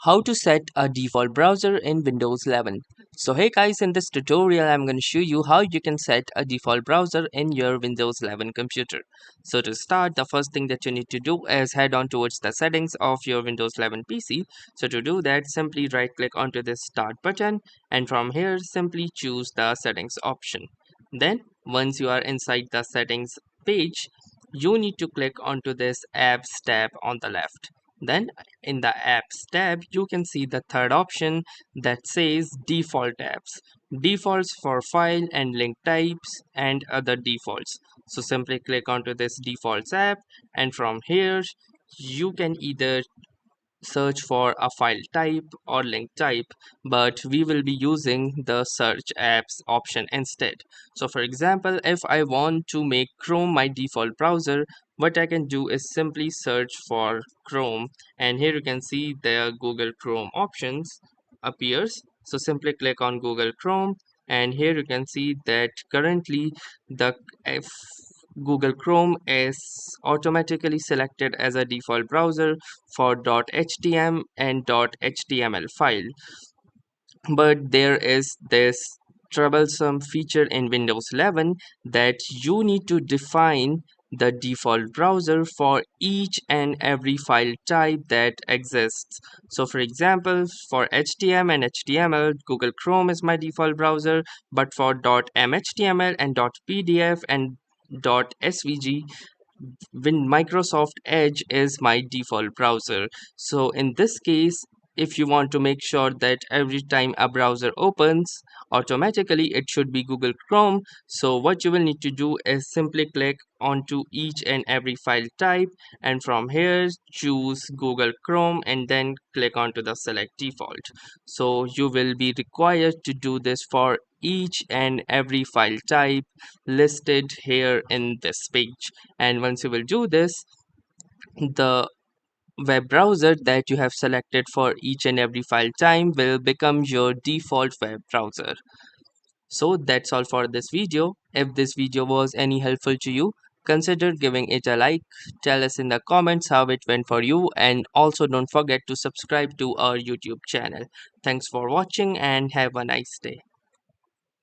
How to set a default browser in Windows 11. So hey guys, in this tutorial I'm going to show you how you can set a default browser in your Windows 11 computer. So to start, the first thing that you need to do is head on towards the settings of your Windows 11 PC. So to do that, simply right click onto this start button, and from here simply choose the settings option. Then once you are inside the settings page, you need to click onto this apps tab on the left. Then in the apps tab, you can see the third option that says default apps. Defaults for file and link types and other defaults. So simply click onto this defaults app, and from here you can either search for a file type or link type, but we will be using the search apps option instead. So for example, if I want to make Chrome my default browser, what I can do is simply search for Chrome, and here you can see the Google Chrome options appears. So simply click on Google Chrome, and here you can see that currently the if Google Chrome is automatically selected as a default browser for .html and .html file. But there is this troublesome feature in Windows 11 that you need to define the default browser for each and every file type that exists. So for example, for HTML and HTML, Google Chrome is my default browser, but for .mhtml and .pdf and .svg, when Microsoft Edge is my default browser. So in this case, if you want to make sure that every time a browser opens, automatically it should be Google Chrome. So what you will need to do is simply click onto each and every file type, and from here choose Google Chrome and then click onto the select default. So you will be required to do this for each and every file type listed here in this page. And once you will do this, the web browser that you have selected for each and every file type will become your default web browser. So that's all for this video. If this video was any helpful to you, consider giving it a like. Tell us in the comments how it went for you, and also don't forget to subscribe to our YouTube channel. Thanks for watching and have a nice day.